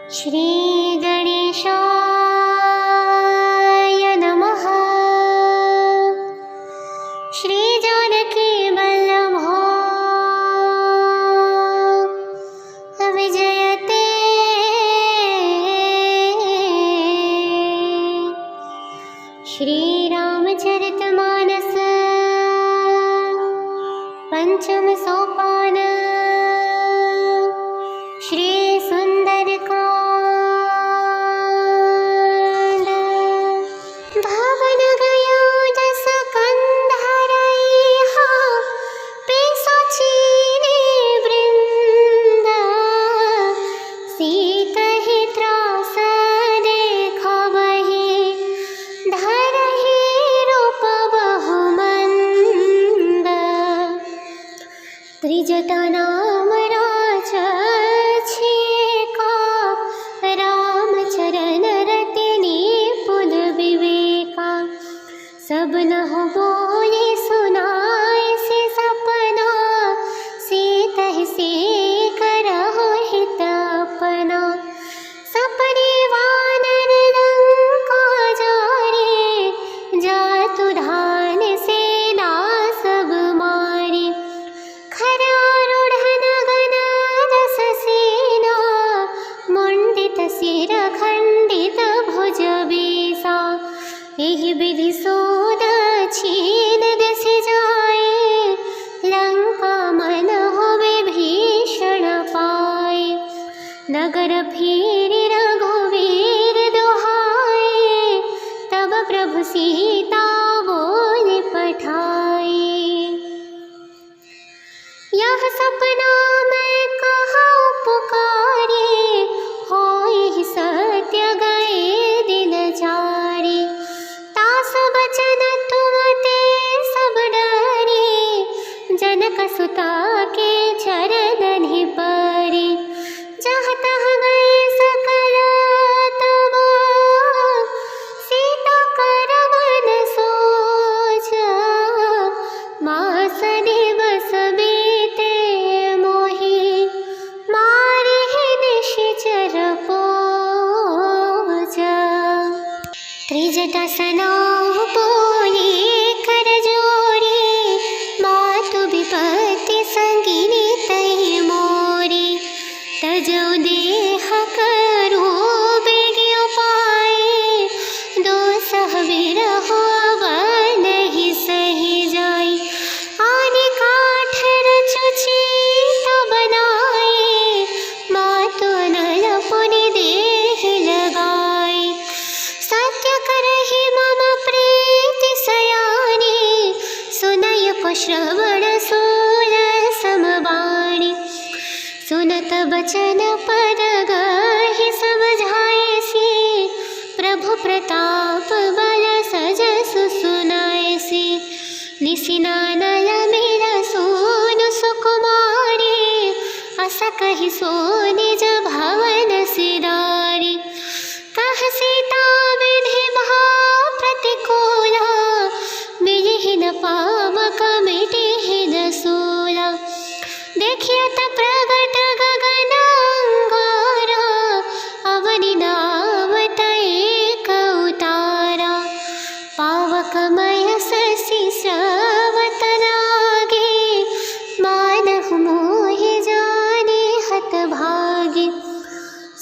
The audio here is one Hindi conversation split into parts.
श्री गणेशाय नमः। श्री जानकी वल्लभो विजयते। श्री रामचरितमानस पंचम सोपान। श्री सुंदरकांड। भवन गयो दस कंधरइहा, पिशाचिनी वृंद। सीतहि त्रास देखबहि, धरहि रूप बहुमंद। त्रिजटा नाम राज सब लहु बोले सुनाए से सपना। सीतहि से करहु हित अपना। सपने वानर लंका जारे, जातु धान सेना सब मारे। खरारूढ़ गण दस सेना, मुंडित सिर खंडित भुज बीसा। एहि विधि सोद छीन दिस जाए, लंका मन होवे भीषण पाए। नगर फिरि रघुवीर दुहाए, तब प्रभु सीता बोले पठाए। यह सपना मैं कहूँ पुकारे, होई सत्य गए दिन चारे। बचन तुम ते सब डरे, जनक सुता के चरण ही परे। जहाँ तहाँ गए सकल तब, सीता कर मन सोच। मास दिवस बीते मोहि, मारे निशिचर पोच। त्रिजटा सनाहु बोले कर जोड़ी, मातु विपत्ति संगिनी तहि मोरी। तजौ देह करो बेगी उपाय, दोसह विरहो अब नहीं सही जाई। आदि काठ रचु चीत बनाए, मातु अनल पुनि देह लगाए। सत्य करहि मम प्रीति सयानी, सुनय को श्रवण सूल समबाणी। सुनत बचन पर गहि समझाएसी, प्रभु प्रताप बल सजसु सुनाएसी। निसिनानल मेरा सोनु सुकुमारी, अस कहि सो निज भवन सिधारी। कह सीता विधि भाव प्रतिकूला, मिलिहि न पावक मिटिहि न सूला। देखियत प्रगट गगन अंगारा, अवनि नावत एक उतारा। पावकमय शशि स्रवत लागे, मानहु मोहि जाने हत भागे।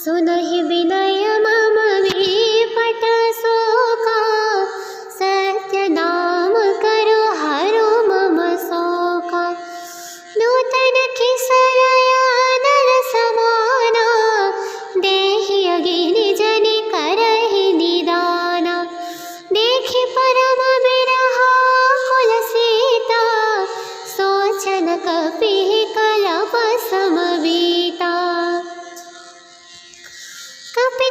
सुनहि विनय मम विपट शोका, सत्य नाम करो हरो मम शोका। नूतन किसलयानर समाना, देहि अगिनि जनि करहि निदाना। देखि परम बिरहा कुल सीता, सोचन कपि कलप समबीता। कपि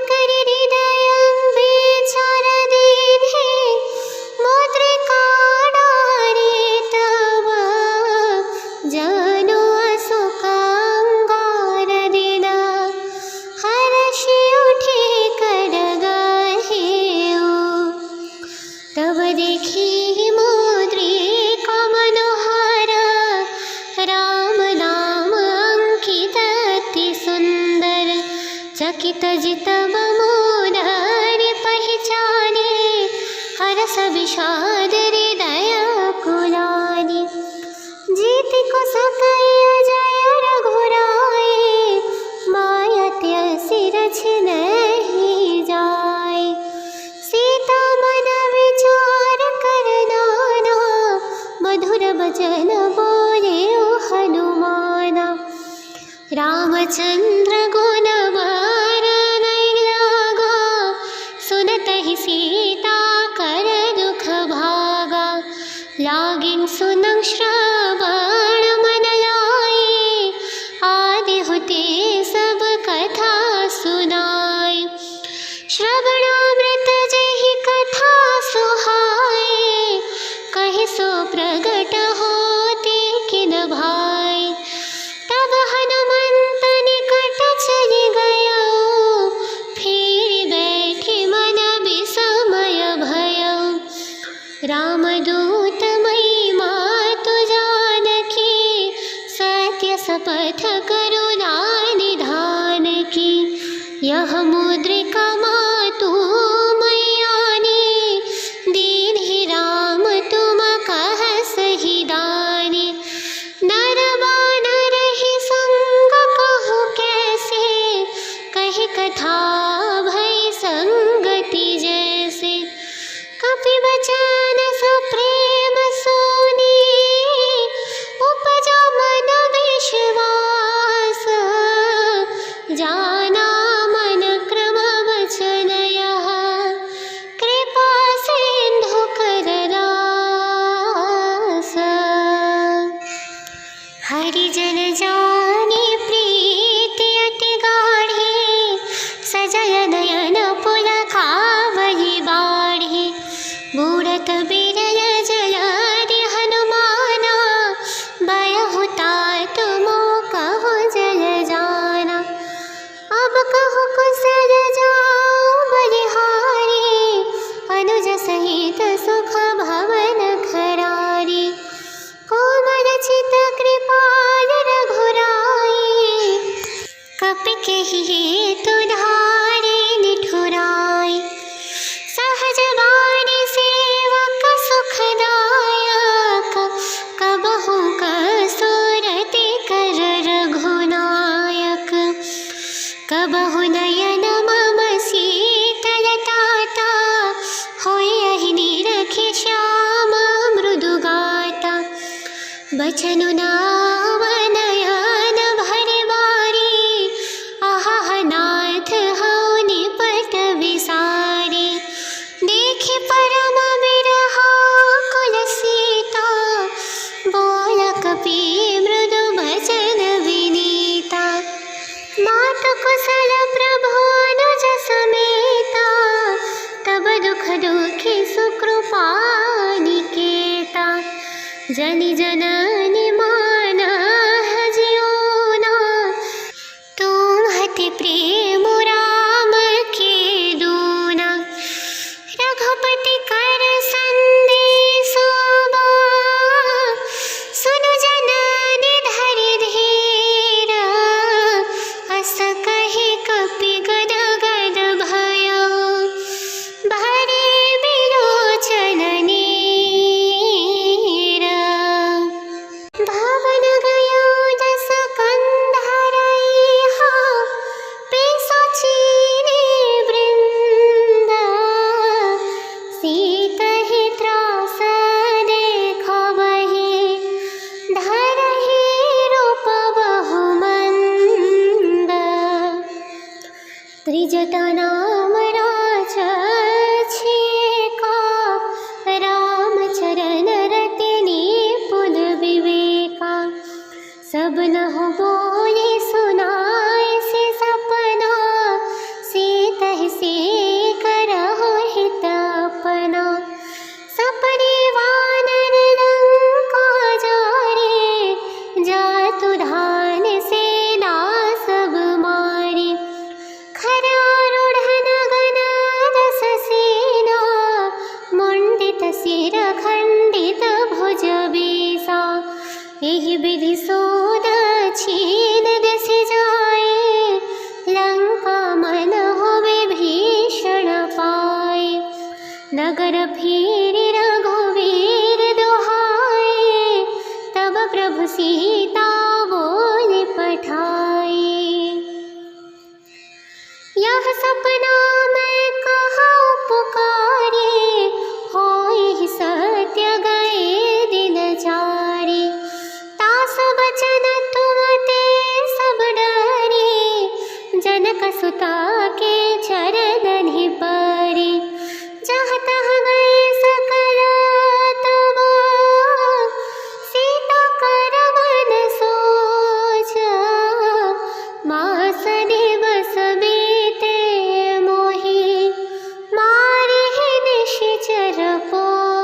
चकित जितव मोदर पहचाने, हरस विषाद हृदय कुलानि। जीत को सकय जय रघुराए, माया त्यसि रछ नहीं जाए। सीता मन विचार कर नाना, मधुर वचन बोले हनुमाना। रामचंद्र गुण नहीं लागा, सुनतहि सीता कर दुख भागा। लागिन सुनंग श्रवण मन लाए, आदि होते सब कथा सुनाई। श्रवणामृत जहि कथा सुहाए, कहि सो प्रगट होते किन भाई। तब हनुमंत निकट चलि गया, फिर बैठे मन विस्मय भया। रामदूत महिमा तु जानकी, सत्य शपथ करुणा निधान की। यह मुद्रिका मातु मैयानी, दीन्हि राम तुम कह सही दानी। नर बानर ही संग कहु कैसे, कही कथा भई संगति जैसे। कपि वचन सुप्रेम सुनी, उपजा मन विश्वास। जाना मन क्रम वचन यह, कृपा सिंधु कर रास। हरिजन जानी प्रीति अति गाढ़ी, सजल नयन पुलकावहि बाढ़ी। बूढ़त बिरल जलधि हनुमाना, बयहु तात मोकहु जल जाना। अब कहु कुशल जाऊ बलिहारी, अनुज सहित सुख भवन खरारी। कोमल चित कृपाल रघुराई, कपि केहि हेतु धारि निठुराई। सहज वाणी सेवक सुखदायक, कबहु कसुरति कर रघुनायक। कबहु नयन मम शीतलताता, होयहि निरखि श्याम मृदु गाता। बचनु नाव नयन भरि बारी, आहा नाथ हऊ निपट विसारी। देखि परम बिरहा कुल सीता, बोल कपि मृदु वचन विनीता। मातु कुशल प्रभु अनुज समेता, तब दुख दुखी सुकृपा निकेता। जनि जननि मानह जियोना, तुम्हति प्रेम राम के दूना। रघुपति कर संदेशो बा, सुनु जननि धरि धीरा। अस कहि कपि गद गद भयो, भरे बिलोचन नीरा। भवन गयो दस कंधरइहा, पिशाचिनी वृंदा। सीतहि त्रास देखबहि, धरहि रूप बहु मंद। त्रिजटा नाम राजछिका, रामचरण रति निपुण विवेका। सब नहुँ बोले सुनाए से सपना, सीतहि से करहु हित अपना। सपने वानर लंका जारे, जातु धान सेना सब मारे। खरा रूढ़न मन होवे भीषण पाए। नगर फिरि रघुवीर दुहाए, तब प्रभु सीता बोले पठाए। यह सपना मैं कहाँ पुकारे, होई सत्य गए दिन चारे। तास बचन तुम ते सब डरे, जनक सुता के चरण ही परे। जहाँ तहाँ गए सकल तब, सीता कर मन सोचा। मास दिवस बीते मोहि, मारे निश्चर पोचा।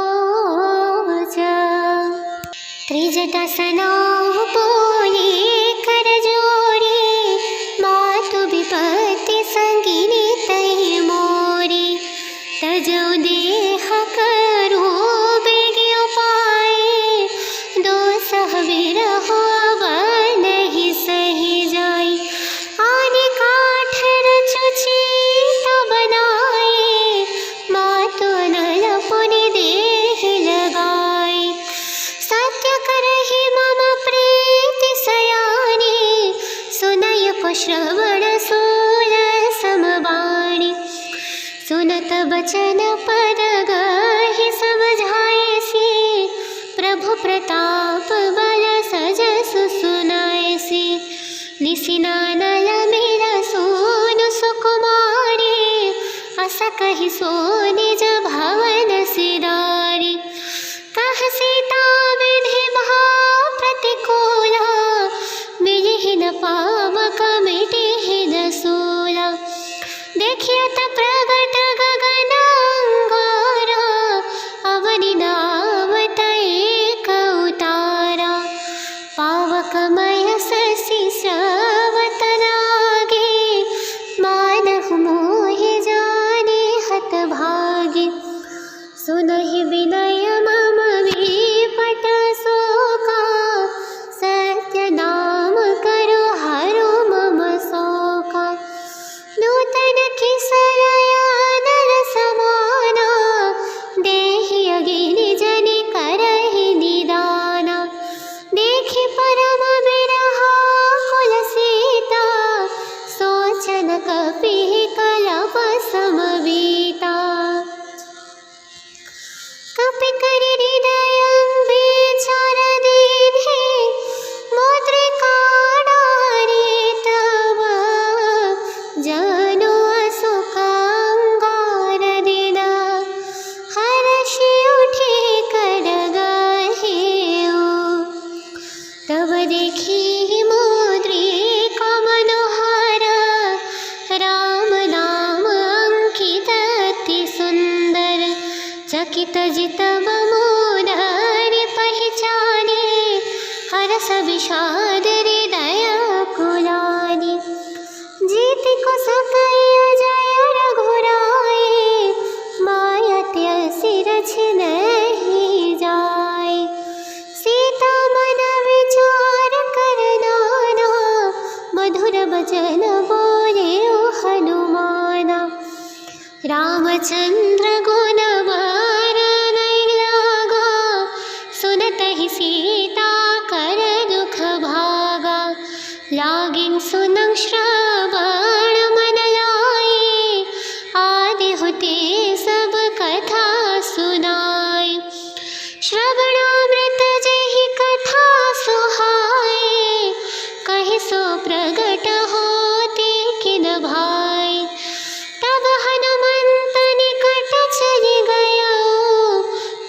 त्रिजटासनाहु बोले कर जोड़े, मातु विपत्ति संगिनी तै मोरे। तजो देह करो बेगी उपाय, दोसह विरह अब नहीं सही जाय। आदि काठ रचुची तब बनाए, मातु अनल पुनि देह लगाए। सत्य करहि मम प्रीति सयानी, सुनय को श्रवण सूल समबाणी। सुनत बचन पद गहि समझाएसी, प्रभु प्रताप बल सजसु सुनाएसी। निसिनानल मेरा सोनु सुकुमारी, अस कहि सो निज भवन सिधारी। कह सीता विधि भा प्रतिकूला, मिलिहि न पावक मिटिहि न सूला। देखियत प्रगट गगन अंगारा, अवनि नावत एक उतारा। पावकमय शशि स्रवत लागे, मानहु मोहि जाने हतभागे। सुनहि विनय मम विपट शोका, सत्य नाम करो हरो मम शोका। नूतन किसलया नर समाना, देहि अगिनि जनि करहि निदाना। देखि परम बिरहा कुल सीता, सोचन कपि कलप समवीता। कपि करि हृदय विचार दीन्हे, मुद्रिका डारे तब। जानो अशोक अंगार दिना, हर्षि उठे करगहेउ। तब देखि मुद्रिका मनोहर, राम नाम अंकित अति सुंदर। चकित जितव मोदरि पहिचाने, हरस विषाद हृदय कुलानि। जीति को सकय जय रघुराए, माया त्यसि रछि नहीं जाय। सीता मन विचार कर नाना, मधुर बचन बोले हनुमाना। रामचंद्र गुण बरनइ लागा, सुनतहि सीता कर दुख भागा। लागिन सुनंग श्रवण मन लाए, आदि होते सब कथा सुनाए। श्रवणामृत जेहि कथा सुहाए, कहि सो प्रगट होते किन भाय। तब हनुमंत निकट चलि गया,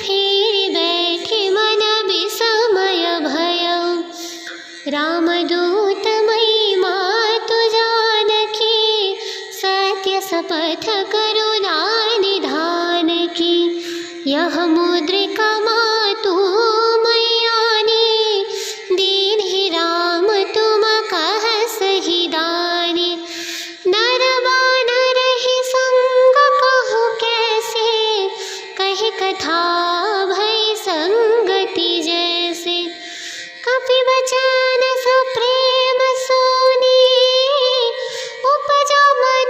फिर बैठे मन विस्मय भयउ। रामदूत महिमा तु जानकी, सत्य शपथ करुणा निधान की। यह मुद्रिका मातु मैयानी, दीन्हि राम तुम कहसहि दानी। नर बानर ही संग कहु कैसे, कहि कथा भई संगति जैसे। कपि बचन सप्रेम सुनी, उपजा मन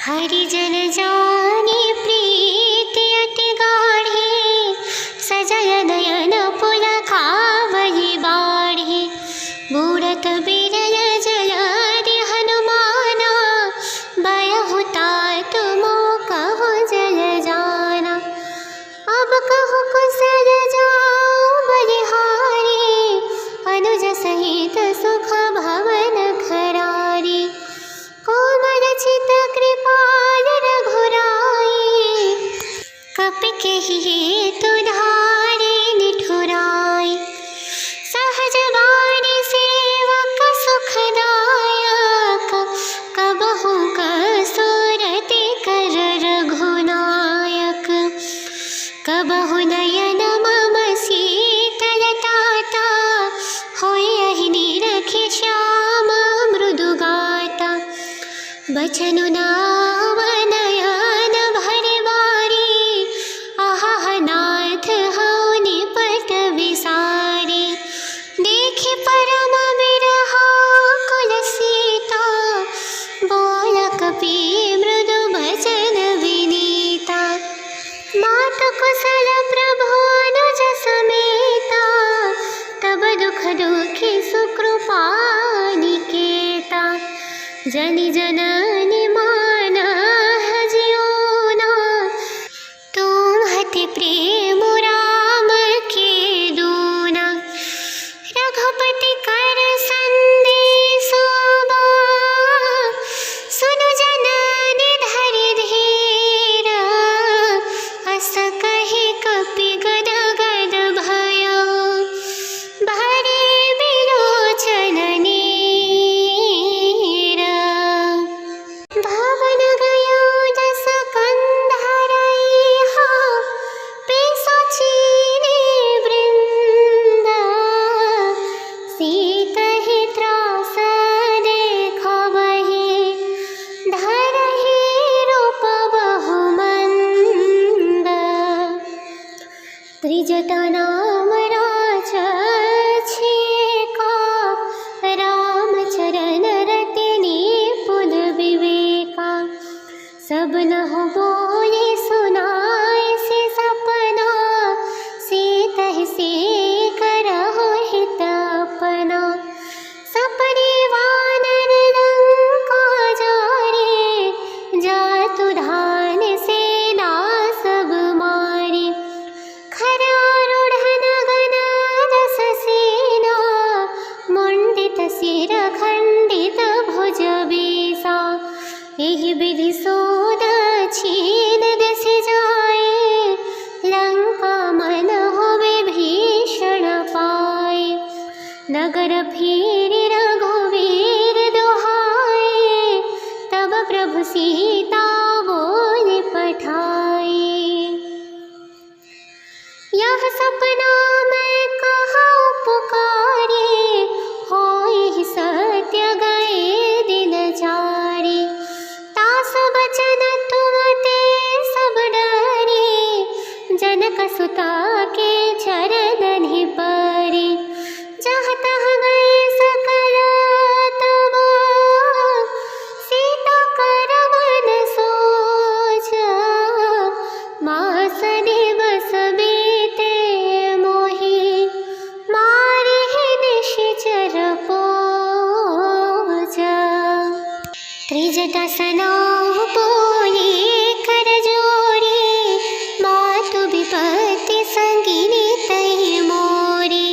हरिजन जानी प्रीति अति गाढ़ी, सजल नयन पुलकावली बाढ़ी। बूढ़त बिरल जलधि हनुमाना, बयहु तात मोह कहु जल जाना। अब कहु कुशल जाऊ बलिहारी, अनुज सहित सुख भवन खरारी। कोमल चित कृपाल रघुराई, कपि केहि हेतु धारि निठुराई। सहज वाणी सेवक सुखदायक, कबहु कसुरति कर रघुनायक। कबहु नयन मम शीतलताता, होयहि निरखि श्याम मृदु गाता। बचनु नाव नयन भरि बारी, आहा नाथ हऊ निपट विसारी। देखि परम बिरहा कुल सीता, बोल कपि मृदु बचन विनीता। मातु कुशल प्रभु अनुज समेता, तब दुख दुखी सुकृपा निकेता। जनि जननि मानह जियोना, तुम्हति प्रेम राम के दूना। रघुपति कर संदेशो बा, सुनु जननि धरि धीर। अस कहि कपि गद गद भयो, भरे बिलोचन नीर। भवन गयो दस कंधरइहा, पिशाचिनी वृंद। सीतहि त्रास देखबहि, धरहि रूप बहु मंद। त्रिजटा नाम राजछेका, रामचरण रति निपुण विवेका। सब नहुँ बोले सुनाए से सपना, सीतहि से करहु हित अपना। सपने वानर लंका जारे, जातु धान सेना सब मारे। खरारूढ़ गण दस सेना, मुंडित सिर खंडित भुज बीसा। एहि विधि सोद छीन दिस जाए, लंका मन होवे भीषण पाए। नगर फिरि रघुवीर दुहाए, तब प्रभु सीता बोले पठाए। यह सपना मैं कहूँ पुकारे, होई सत्य गए दिन चारे। तास बचन तुम ते सब डरे, जनक सुता के चरण परे। जहाँ तहाँ गए सकल तब, सीता कर मन सोच। मास दिवस बीते मोहि, मारि निशिचर पोच। त्रिजटा सनाहु बोले कर जोड़ी, मातु विपत्ति संगिनी तहि मोरी।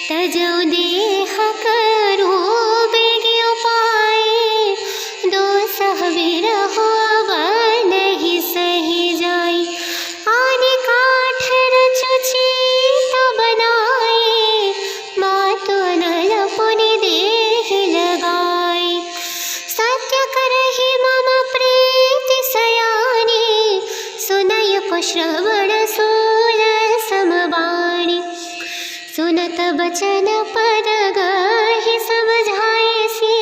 तजौ देह करो बेगी उपाय, दोसह विरहो अब नहीं सही जाई। आदि काठ रचु चीत बनाए, मातु अनल पुनि देह लगाए। सत्य करहि मम प्रीति सयानी, सुनय को श्रवण सूल समबाणी। सुनत बचन पद गहि समझाएसी,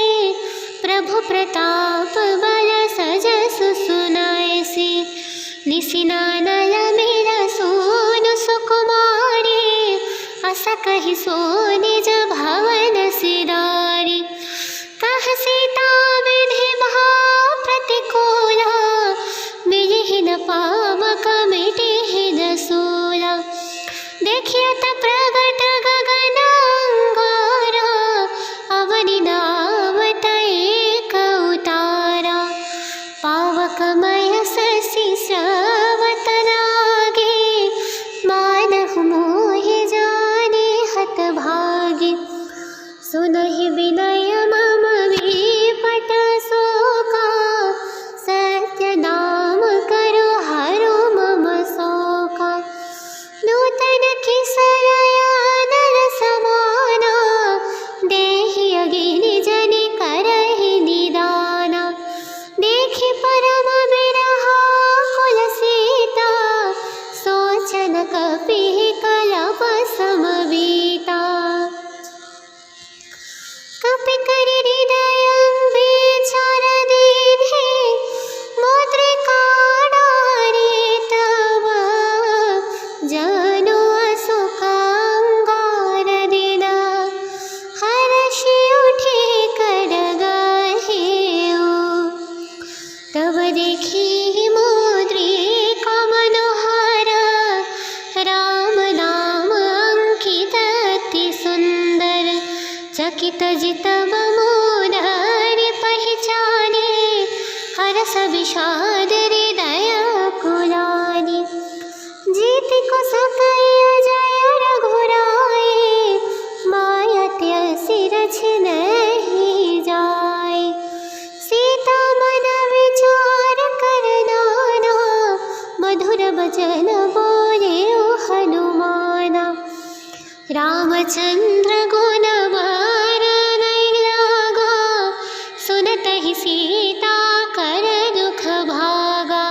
प्रभु प्रताप बल सजसु सुनाएसी। निसिनानल मेरा सोनु सुकुमारी, अस कहि सो निज भवन सिधारी। कह सीता विधि महा प्रतिकूला, देखियत प्रगट गगन अंगारा, अवनि नावत एक उतारा। पावकमय शशि स्रवत लागे, मानहु मोहि जाने हतभागे। सुनहि विनय मम विपट शोका, सत्य नाम करो हरो मम शोका। नूतन किसलयानन समाना, देहि अगिनि जनि करहि निदाना। देखि परम बिरहा कुल सीता, सोचन कपिहि कलप समबीता। कपि करि हृदय विचार दीन्हे, मुद्रिका डारे तब जनु अशोक अंगार दीना। हर्षि उठे कर गहेउ, तब देखि मुद्रिका मनोहर। राम नाम अंकित अति सुंदर, चकित जितब मोदर पहिचाने। हरष विषाद हृदय कुलानि, जीति को सकय जय रघुराई। मायत असिर छिनहि जाय, सीता मन विचार कर नाना। मधुर बचन बोले हनुमाना, रामचंद्र गुण वर्णन लागा। सुनतहि सीता कर दुख भागा,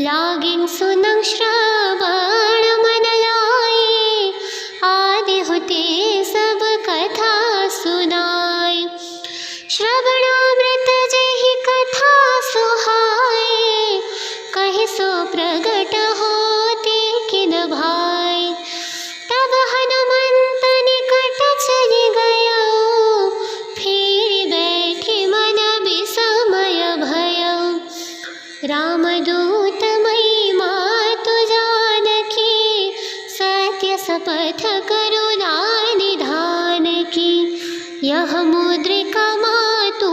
लागिन सुनंग श्रवण मन लाए। आदि होते सब कथा सुनाई, श्रवणामृत जेहि कथा सुहाए। कहि सो प्रगट होते किन भाई, तब हनुमंत निकट चलि गयो। फिर बैठि मन विस्मय भयो, रामदूत महिमा तु जानकी। सत्य शपथ करुणा निधान की, यह मुद्रिका मातु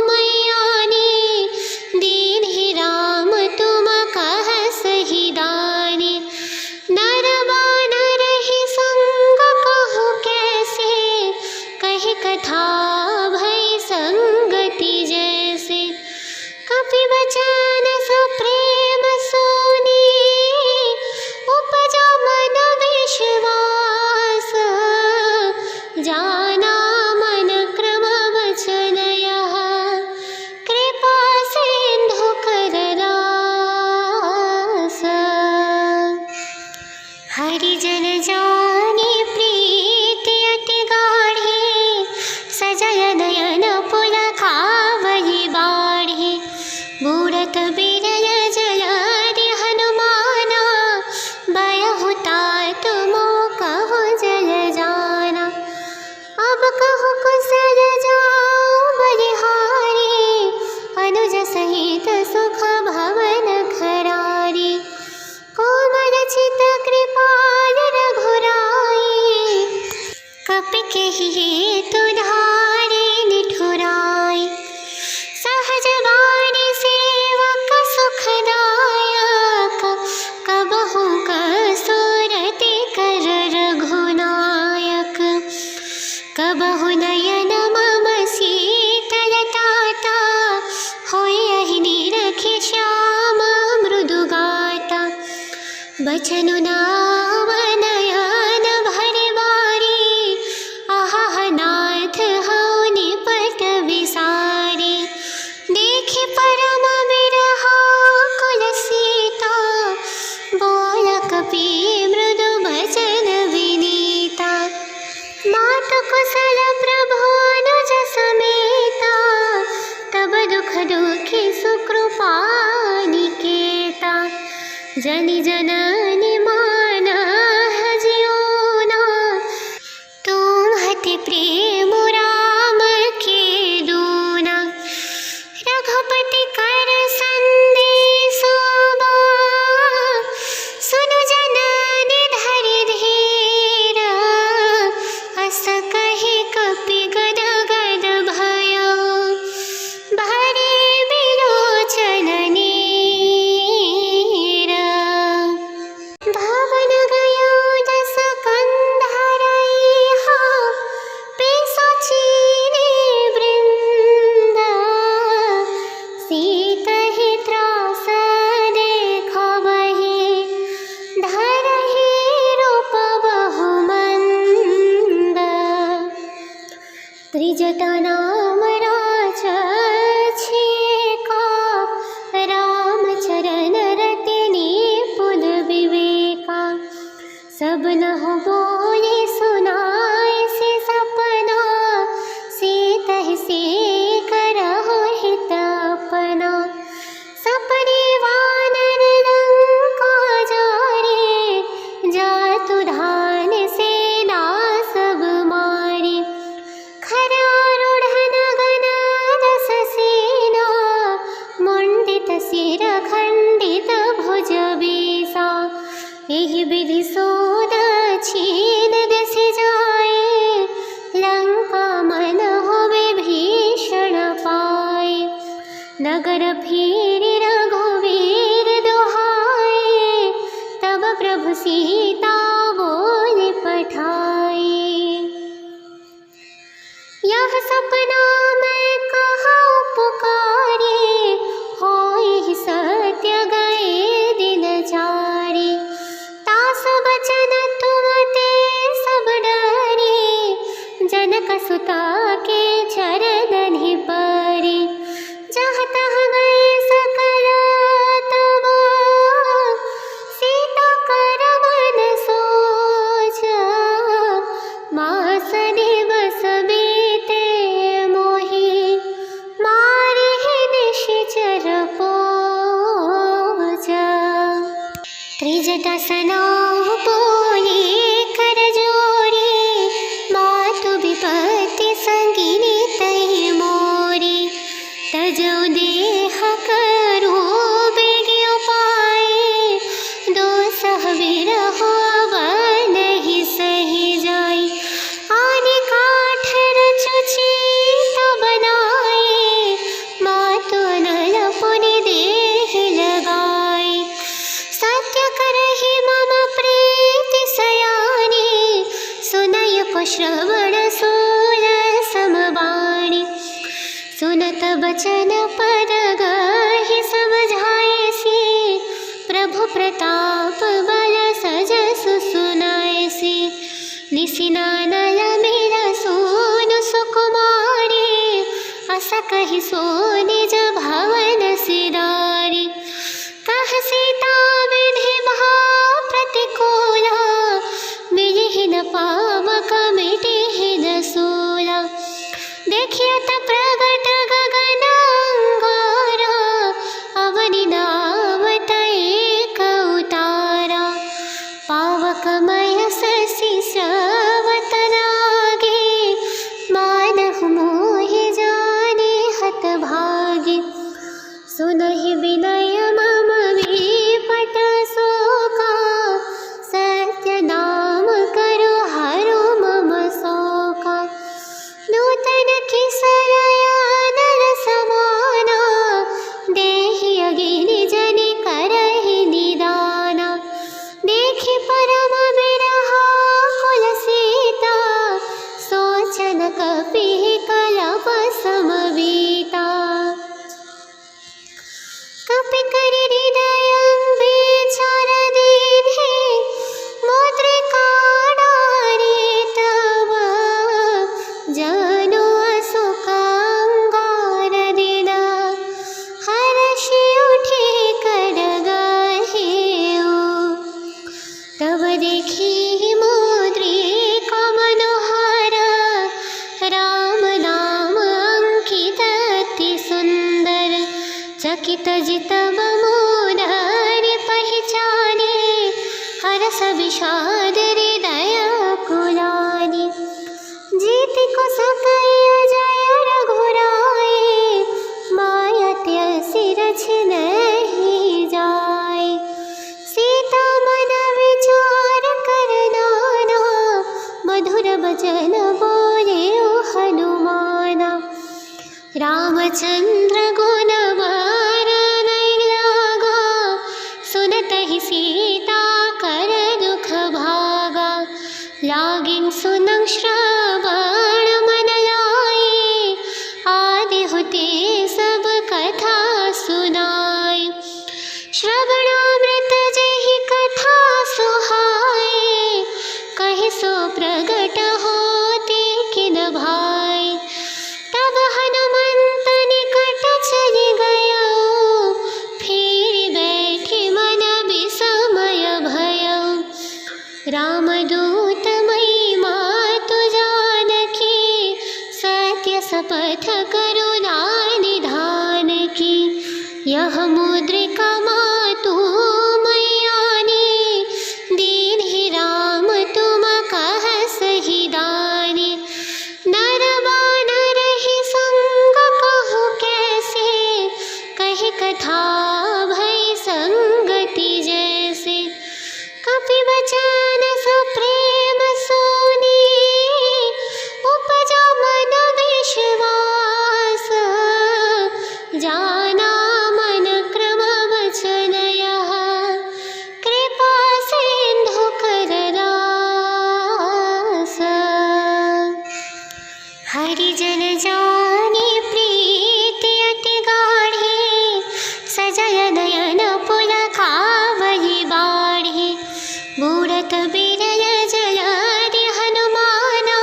मैयानी। दीन्हि राम तुम कहसहि दानी, नर बानर ही संग कहु कैसे। कहि कथा भई संगति जैसे, कपि बचन सुप्रेम सुनी। उपजा मन विश्वास, जाना मन क्रम वचन यह। कृपा सिंधु कर दास, हरिजन जानी प्रीति अति गाढ़ी। सजल नयन पुलकावहि बाढ़ी, बूढ़त बिरल जलधि हनुमाना। बयहु तात मोह कहु जल जाना, अब कहु कुशल जाऊं बलिहारी। अनुज सहित सुख भवन खरारी, कोमल चित कृपाल रघुराई। कपि केहि हेतु धारि निठुराई, सहज वाणी सेवक सुखदायक। कबहु कसुरति कर रघुनायक, कबहु नयन मम शीतल ताता। होयहि निरखि श्याम मृदु गाता, बचनु नाव नयन भरि बारी। आहा नाथ हऊ निपट विसारी, देखि परम बिरहा कुल सीता। बोल कपि मृदु बचन विनीता, मातु कुशल प्रभु अनुज समेता। तब दुख दुखी सुकृपा निकेता, जनि जननि मानह जियोना। तुम्हति प्रेम राम के दूना, रघुपति कर संदेशो बा। सुनु जननि धरि धीर, सब नहुँ बोले सुनाए से सपना, सीतहि से करहु हित अपना। सपने वानर लंका जारे, जातु धान सेना सब मारे। खरारूढ़ नगन दस सेना, मुंडित सिर खंडित भुज बीसा। एहि विधि सो दक्षिण दिस जाए, लंका मन होवे भीषण पाए। नगर फिरि रघुवीर दुहाए, तब प्रभु सीता बोले पठाए। यह सपना मैं कहूँ पुकारे, होई सत्य गए दिन चारे। तास बचन तुम ते सब डरे, जनक सुता के चरण ही परे। जहाँ तहाँ गए सकल तब, सीता कर मन सोच। मास दिवस बीते मोहि, मारे निशिचर पोच। त्रिजटा सनाहु बोले कर जोरे, मातु विपत्ति संगिनी तहि मोरे। तजौ देह करो बेग उपाय, दोसह विरहो अब नहीं सही जाय। आदि काठ रचु चीत बनाए, मातु अनल पुनि देह लगाए। सत्य करहि मम प्रीति सयानी, सुनय को श्रवण सूल समबाणी। सुनत बचन पद गहि समझाएसी, प्रभु प्रताप बल सजसु सुनाएसी। निसिनानल मेरा सोनु सुकुमारी, अस कहि सो निज भवन सिधारी। कह सीता विधि भाव प्रतिकूला, मिलिहि न पावक मिटिहि न सूला। देखियत प्रगट गगन अंगारा, अवनि नावत एक उतारा। पावकमय शशि स्रवत लागे, मानहु मोहि जाने हत भागे। सुनहि विनय मम विपट शोका, सत्य नाम करो हरो मम शोका। नूतन किसलयानर समाना, देहि अगिनि जनि करहि निदाना। देखि परम बिरहा कुल सीता, सोचन कपि कलप समवीता। कपि करि हृदय विचार दीन्हे, मुद्रिका डारे तब। जनु अशोक अंगार दिना, हर्षि उठे कर गहेउ। तब देखि मुद्रिका मनोहर, राम नाम अंकित अति सुंदर। चकित जितब मोदरि पहिचाने, हरस विषाद हृदय कुलानि। जीति को सकय जय रघुराए, मायत्य सिर छिनहि जाय। सीता मन विचार कर नाना, मधुर वचन बोले हनुमाना। रामचंद्र गुण बरनइ लागा, सुनतहि सीता कर दुख भागा। लागिन सुनंग श्रवण मन लाए, आदि होते सब कथा सुनाय। श्रवणामृत जेहि कथा सुहाए, कहि सो प्रगट होते किन भाय। तब हनुमंत निकट चलि गयो, फिर बैठि मन विस्मय भयो। रामदूत महिमा तु जानकी, सत्य शपथ करुणा निधान की। यह मुद्रिका मातु मैयानी, दीन ही राम तुम कह सही दानी। नर बानर ही संग कहु कैसे, कही कथा भई संगति जैसे। कपि बचन सुप्रेम सुनी, उपजा मन विश्वास। जाना मन क्रम वचन यह, कृपा सिंधु कर रास। हरिजन जानी प्रीति अति गाढ़ी, सजल नयन पुलकावहि बाढ़ी। बूढ़त बिरल जलधि हनुमाना,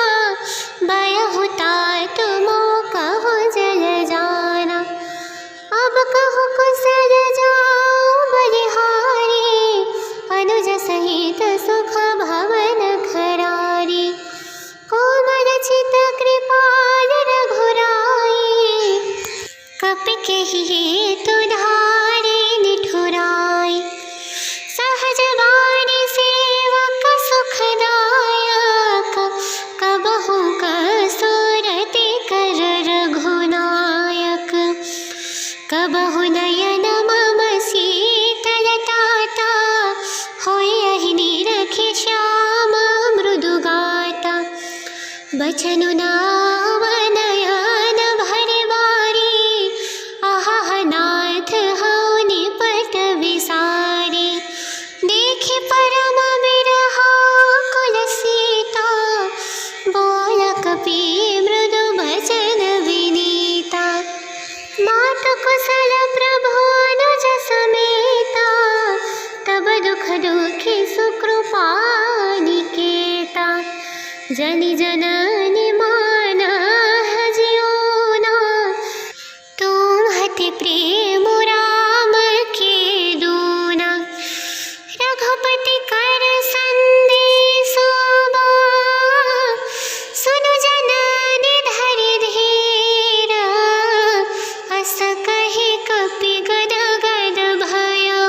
बयहु तात मोकहु जल जाना। अब कहु कुशल जाऊ बलिहारी, अनुज सहित सुख भवन खरारी। कोमल चित कृपाल रघुराई, कपि केहि हेतु धारि निठुराई। सहज वाणी सेवक सुखदायक, कबहु कसुरति कर रघुनायक। कबहु नयन मम शीतलताता, होयहि निरखि श्याम मृदु गाता। बचनु नाम नयन भरि बारी, आहा नाथ हऊ निपट विसारी। देखि परम बिरहा कुल सीता, बोल कपि मृदु बचन विनीता। मातु कुशल प्रभु अनुज समेता, तब दुख दुखी सुकृपा निकेता। जनि जननि मानह जियोना, तुम्हति प्रेम राम के दूना। रघुपति कर संदेशो बा, सुनु जननि धरि धीर। अस कहि कपि गद गद भयो,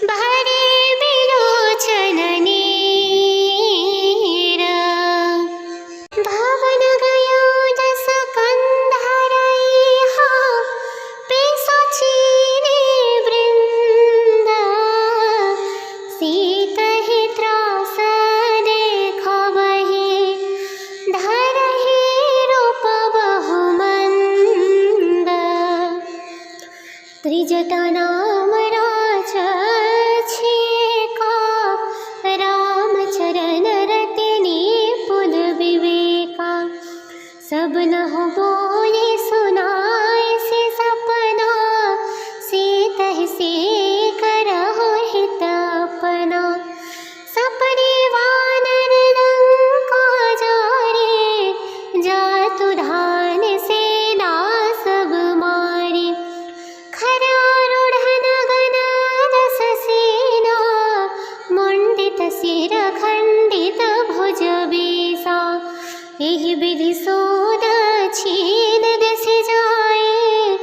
भरे बिलोचन नीर। भवन गयो दस कंधरइहा, पिशाचिनी वृंद। सीतहि त्रास देखबहि, धरहि रूप बहु मंद। त्रिजटा नाम राजछेका, रामचरण रति निपुण विवेका। सब नहुँ बोले सुनाए से सपना, सीतहि से करहु हित अपना। सपने वानर लंका जारे, जातु धान सेना सब मारे। खरारूढ़ नगन दस सेना, मुंडित सिर खंडित भुज बीसा। एहि विधि सोद छीन दिस जाए,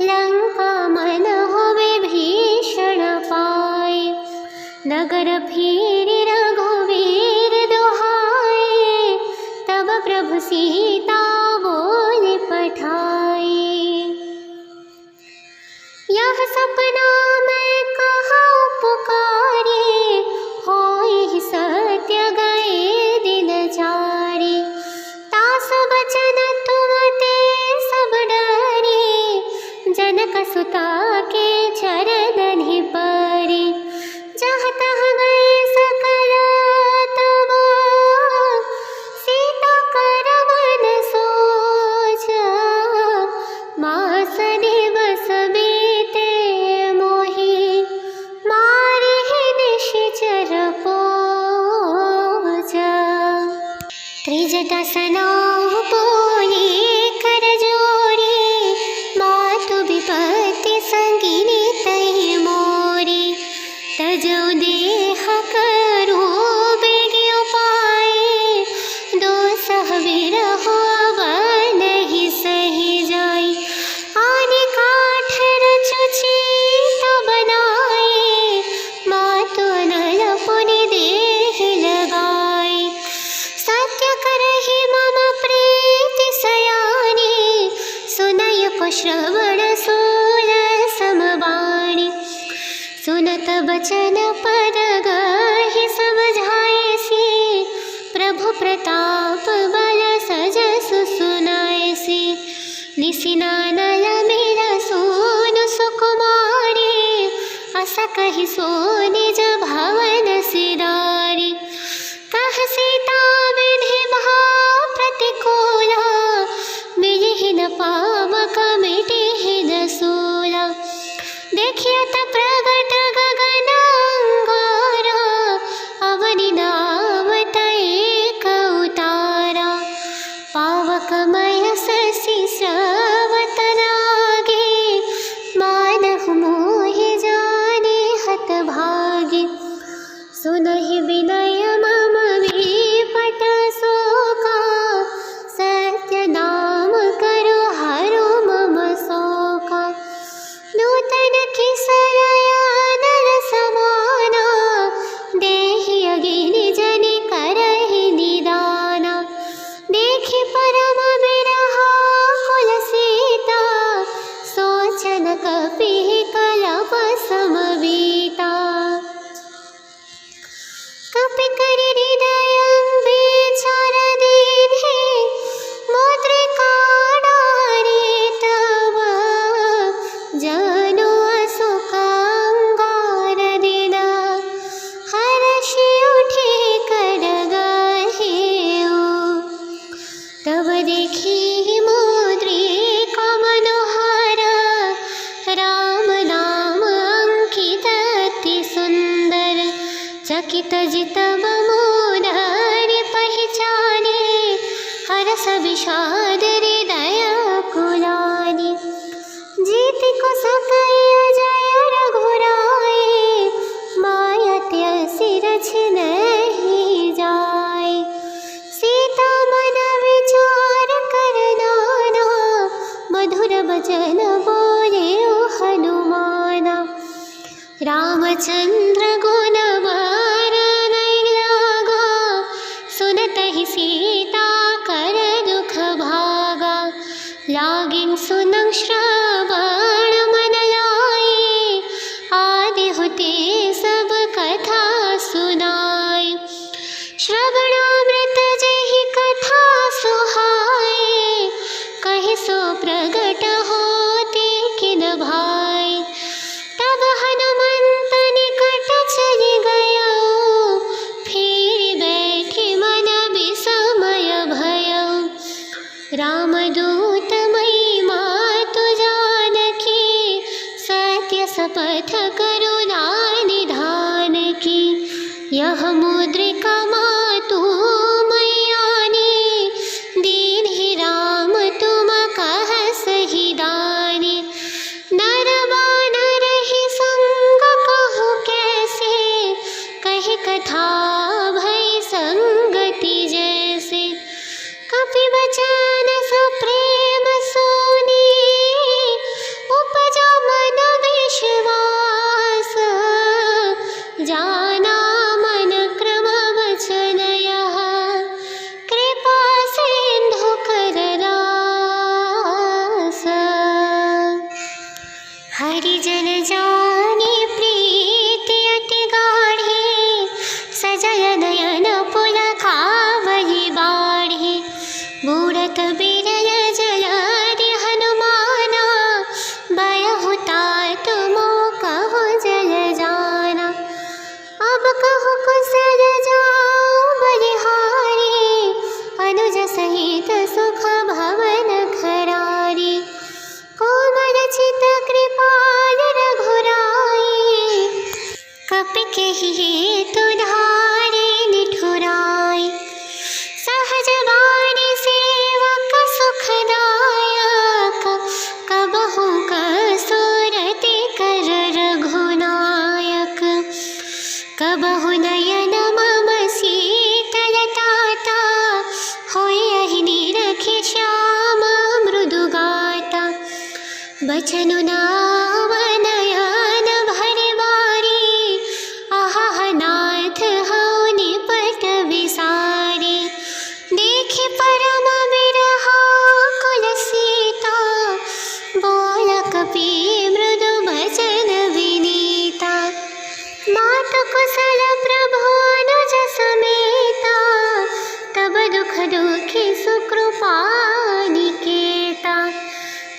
लंका मन होवे भीषण पाए। नगर फिरि रघुवीर दुहाए, तब प्रभु सीता बोले पठाए। यह सपना मैं कहूँ पुकारे, होई सत्य गए दिन चारे। तास बचन तुम ते सब डरे, जनक सुता के चरणहि परे। जहाँ तहाँ गए सकल तब, सीता कर मन सोच। मास दिवस बीते मोहि, मारे निश्चर पोच। त्रिजटा सनाहु बोले कर जोड़ी, मातु विपत्ति संगिनी तै मोरी। तजौ देह करो बचन पद गहि सब झायसी, प्रभु प्रताप बल सजस सुनायसी। निसिनानल मेरा सोनु सुकुमारी, अस कहि सो निज भवन सिधारी। कह सीता विधि भा प्रतिकूला, मिलिहि न पावक मिटिहि न सूला। देखियत प्रगट गगन अंगारा, अवनि नावत एक उतारा। पावकमय शशि स्रवत लागे, मानहु मोहि जाने हतभागे। सुनहि विनय मम विपट शोका, सत्य नाम करो हरो मम शोका। नूतन किसलया नर समाना, देहि अगिनि जनि करहि निदाना। देखि परम बिरहा कुल सीता, सोचन कपिहि कलप समबीता। कपि करि हृदय विचार दीन्हे, मुद्रिका डारि तब। जनु अशोक अंगार दिना, हर्षि उठि कर गहेउ। तब देखि मुद्रिका मनोहर, राम नाम अंकित अति सुंदर। चकित जितव मोदरि पहिचाने, हरस विषाद हृदय कुलानि। जीति को सकय जय रघुराई, मायत सिर छिनहि जाय। सीता मन विचार कर नाना, मधुर बचन बोले हनुमाना। रामचंद्र गुण बरनइ लागा, सुनतहि सीता कर दुख भागा। लागिन सुनंग श्रवण मन लाए, आदि होते सब कथा सुनाय। श्रवणामृत जेहि कथा सुहाए, कहि सो प्रगट होते किन भाय। तब हनुमंत निकट चलि गयो, फिर बैठि मन विस्मय भयउ। रामदूत महिमा तु जानकी, सत्य शपथ करुणा निधान की। यह मुद्रिका मातु मैयानी, दीन्हि राम तुम कहसहि दानी। नर बानर ही संग कहु कैसे, कहि कथा भई संगति जैसे। कपि बचन सुप्रेम सुनी, उपजा मन विश्वास। जाना मन क्रम वचन यह, कृपा सिंधु कर रास। हरिजन जानी प्रीति अति गाढ़ी, सजल नयन पुलकावली बाढ़ी। बूढ़त बिरल जलधि हनुमाना, बयहु तात मोह कहु जल जाना। अब कहु कुशल जाओ बलिहारी, अनुज सहित सुख भवन खरारी। कोमल चित कृपाल रघुराई, कपि केहि हेतु धारि निठुराई। सहज वाणी सेवक सुखदायक, कबहु कसुरति कर रघुनायक। कबहु नयन मम शीतलताता, होयहि निरखि श्याम मृदु गाता। बचनु नाव नयन भरि बारी, आहा नाथ हऊ निपट विसारी। देखि परम बिरहा कुल सीता, बोल कपि मृदु बचन विनीता। कौशल प्रभु अनुज समेता, तब दुख दुखी सुकृपा निकेता।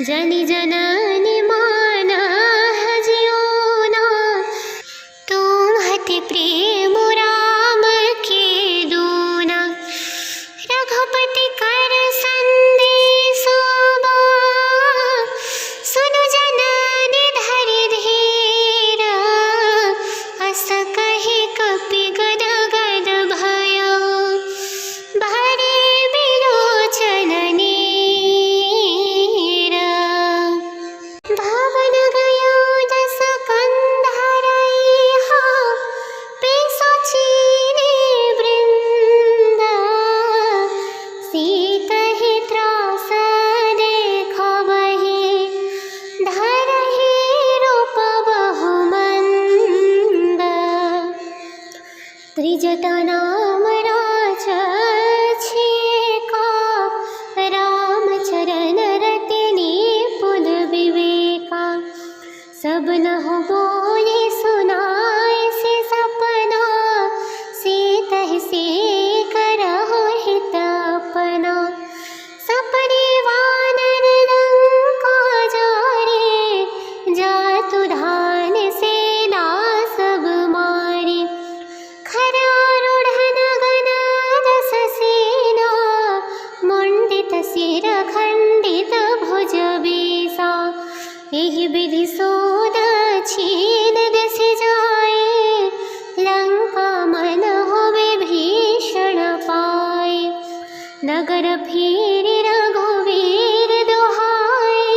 जनि जननि माना जियोना, तुम्हति प्रेम राम के दूना। रघुपति कर संदेशो बा, सुनु जननि धरि धीरा। अस कहि कपि गद गद भयो, भरे बिलोचन नीरा। भवन गयो दस कंधरइहा, पिशाचिनी वृंद। सीतहि त्रास देखबहि, धरहि रूप बहुमंद। त्रिजटा नाम राजछेका, रामचरण रति निपुण विवेका। सब नहुँ बोले सुनाए से सपना, सीतहि से करहु हित अपना। सपने वानर लंका जारे, जातु धान सेना सब मारे। खरारूढ़ गण दस सेना, मुंडित सिर खंडित भुज बीसा। एहि विधि सो दक्षिण दिस जाए, लंका मन होवे भीषण पाए। नगर फिरि रघुवीर दुहाए,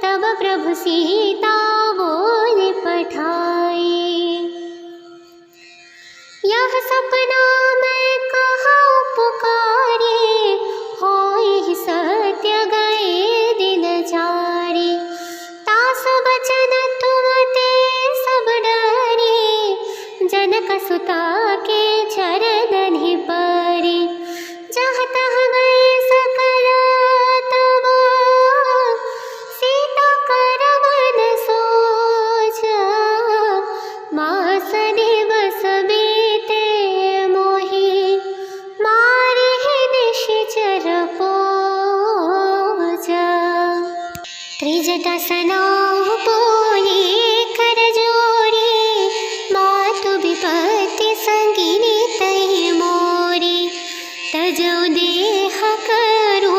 तब प्रभु सीता बोले पठाए। यह सपना मैं कहूँ पुकारे, होई सत्य गए दिन चारे। तास बचन तुम ते सब डरे, जनक सुता के चरण ही परे। जहाँ तहाँ गए सकल तब, सीता कर मन सोचा। मास दिवस बीते मोहि, मारे निश्चर पोचा। त्रिजटा सनाहु बोले कर जोड़ी, मातु विपत्ति संगिनी तहि मोरी। तजौ देह करो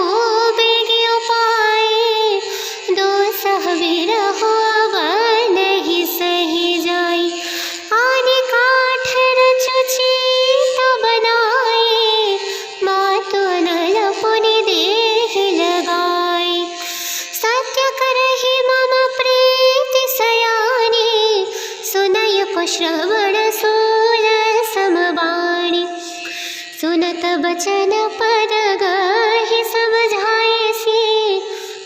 बेगी उपाय, दोसह विरहो अब नहीं सही जाई। आदि काठ रचु चीत बनाए, मातु अनल पुनि देह लगाए। सत्य करहि मम प्रीति सयानी, सुनय को श्रवण सूल समबाणी। सुनत बचन पद गहि समझाएसी,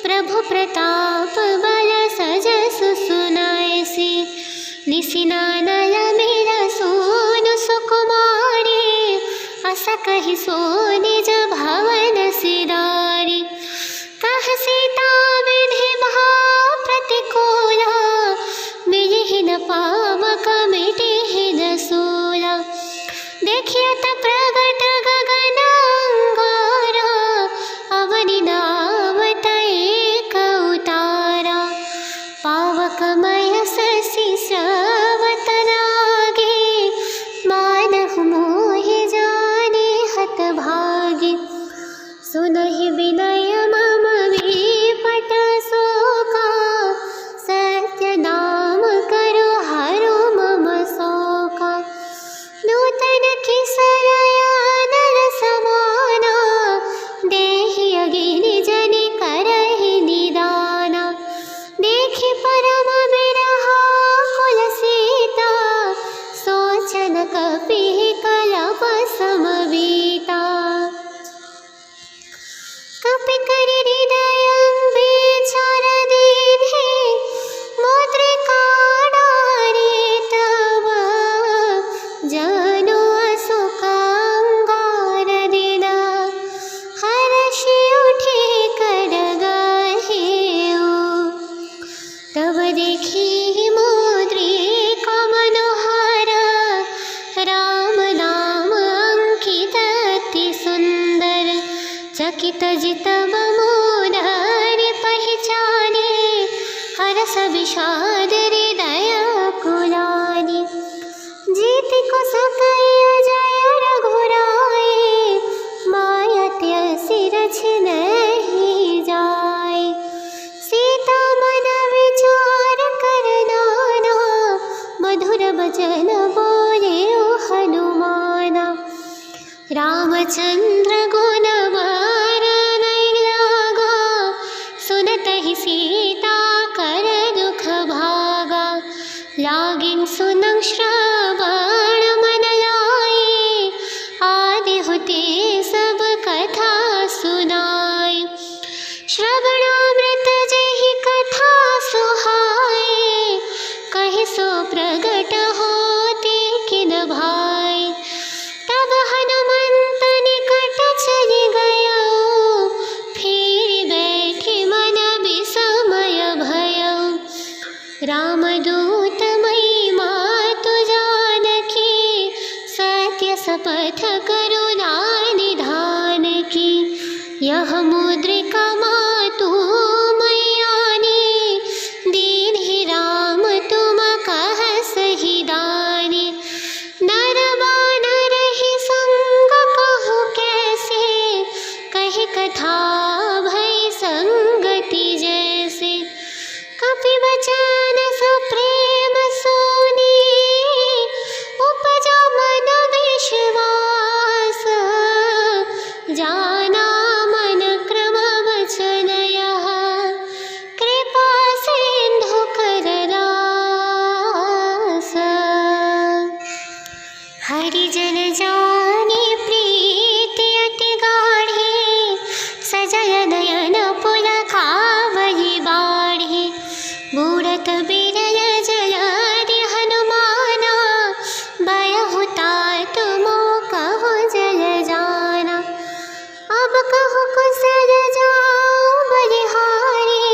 प्रभु प्रताप बल सजसु सुनाएसी। निसिनानल मेरा सोनु सुकुमारी, अस कहि सो निज भवन सिधारी। कह सीता विधि महा प्रतिकूला, मिलिहि न पावक मिटिहि न सूला। देखियत प्रगट गगन अंगारा, अवनि नावत एक उतारा। पावकमय शशि स्रवत लागे, मानहु मोहि जाने हतभागे। सुनहि विनय मम विपट शोका, सत्य नाम करो हरो मम शोका। नूतन किस मधुर बचन बोले ओ हनुमाना। रामचंद्र गुण वर्णन लागा, सुनतहि सीता कर दुख भागा। लागिन सुनंग श्रवण मन लाए, आदि होते सब कथा सुनाई। श्रवणामृत जेहि कथा सुहाए, कहि सो प्रगट होते किन भाई। तब हनुमंत निकट चलि गया, फिर बैठे मन विस्मय भया। रामदूत महिमा तु जानकी, सत्य शपथ करुणा निधान की। यह मुद्रिका मातु मैयानी, दीन्हि राम तुम कह सही दानी। नर बानर ही संग कहु कैसे, कही कथा भई संगति जैसे। कपि बचन सुप्रेम सुनी, उपजा मन विश्वास। जाना मन क्रम वचन यह, कृपा सिंधु कर रास। हरिजन जानी प्रीति अति गाढ़ी, सजल नयन पुलकावहि बाढ़ी। बूढ़त बिरल जलधि हनुमाना, बयहु तात मोह कहु जल जाना। अब कहु कुशल जाऊं बलिहारी,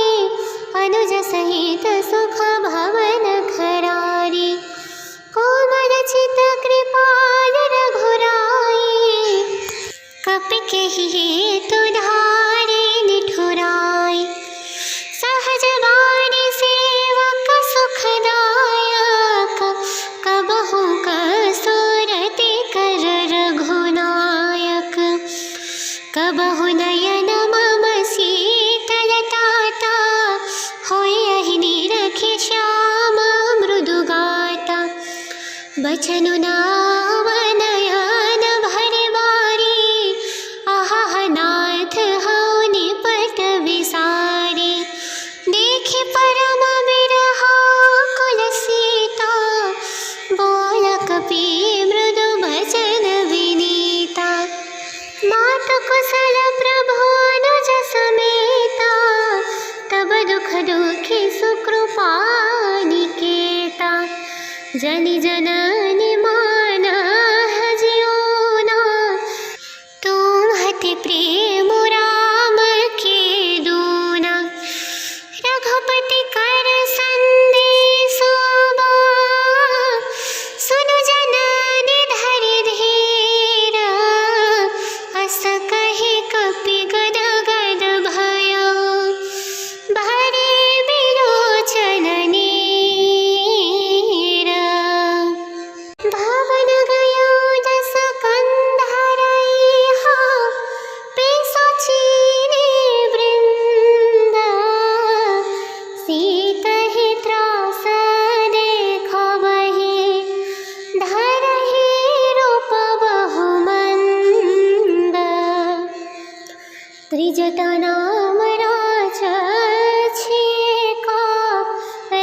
अनुज सहित सुख भवन खरारी। कोमल चित कृपाल रघुराई, कपि केहि हेतु धारे निठुराई। सहज वाणी सेवक सुखदायक, कबहु कसुरति कर रघुनायक। कबहु नयन मम शीतल ताता, होयहि निरखि श्याम मृदु गाता। बचनु नाव नयन भरि बारी, आहा नाथ हऊ निपट विसारी। देखि परम बिरहा कुल सीता, बोल कपि मृदु बचन विनीता। मातु कुशल प्रभु अनुज समेता, तब दुख दुखी सुकृपा निकेता। जनि जननि मानह जियोना, तुम्हति प्रेम राम के दूना। रघुपति कर संदेशो बा, सुनु जननि धरि धीरा। अस कहि कपि गद गद भयो, भरे बिलोचन नीरा। भवन गयो दस कंधरइहा, पिशाचिनी वृंद। सीतहि त्रास देखबहि, धरहि रूप बहु मंद। त्रिजटा नाम राजछिका,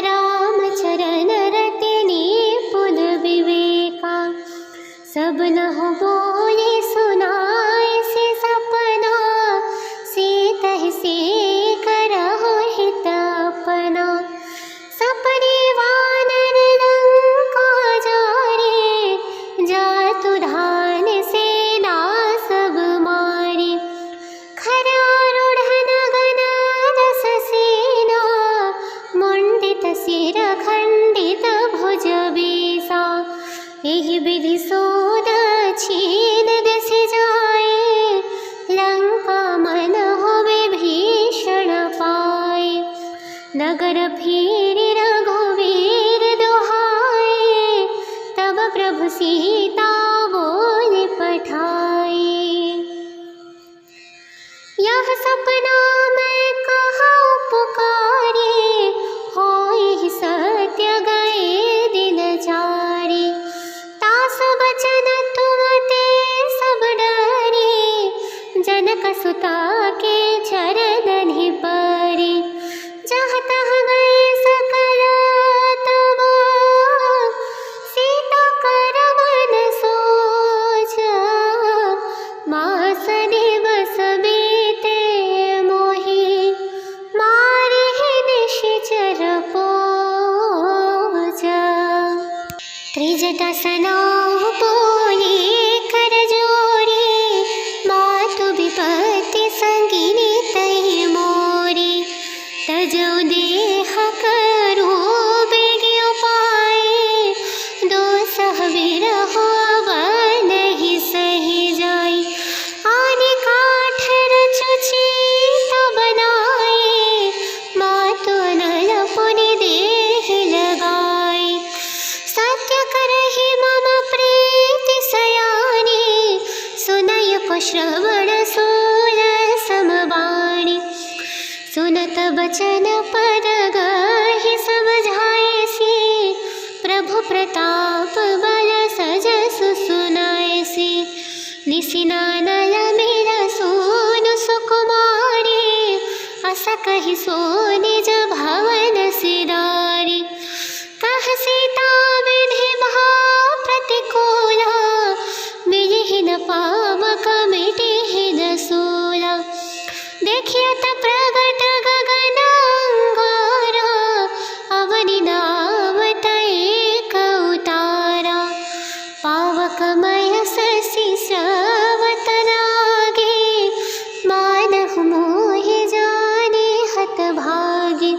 रामचरण रति निपुण विवेका। सब नहुँ बोले सुनाए से सपना, सीतहि से करहु हित अपना। सपने वानर लंका जारे, जातु धान सेना सब मारे। खरारूढ़ नगन दस सेना, मुंडित सिर खंडित भुज बीसा। एहि विधि सोद छीन दिस जाए, लंका मन होवे भीषण पाए। नगर फिरि रघुवीर दुहाए, तब प्रभु सीता बोले पठाए। यह सपना मैं कहूँ पुकारे, होई सत्य गए दिन जा। त्रिजटासना बोले कर जोड़ी, मातु विपत्ति संगिनी तई मोरी। तजो देह करो बेगी उपाय, दोसह विरहो नहीं सही जाई। आदि काठ रचुची तो बनाए, मातु नल पुनि देह लगाई। सत्य करहि मम प्रीति सयानी, सुनय को श्रवण सूल समबाणी। सुनत बचन पद गहि सब झायसी, प्रभु प्रताप बल सजस सुनायसी। निसिनानल मेरा सोनु सुकुमारी, अस कहि सो निज भवन सिदारी। कह सीता विधि भाव प्रतिकूला, मिलिहि न पावक मिटिहि न सूला। देखियत प्रगट गगन अंगारा, अवनि नावत एक उतारा। पावकमय शशि स्रवत लागे, मानहु मोहि जाने हतभागी।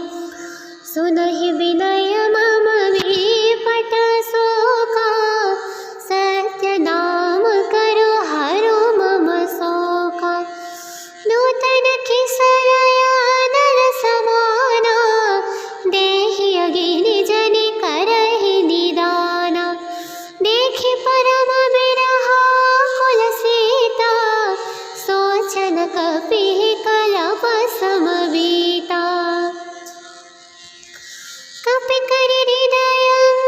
सुनहि विनय मम विपट शोका, सत्य नाम करो हरो मम शोका। नूतन किसलयानर समाना, देहि अगिनि जनि करहि निदाना। देखि परम बिरहा कुल सीता, सोचन कपि कलप समवीता। कपि करि हृदय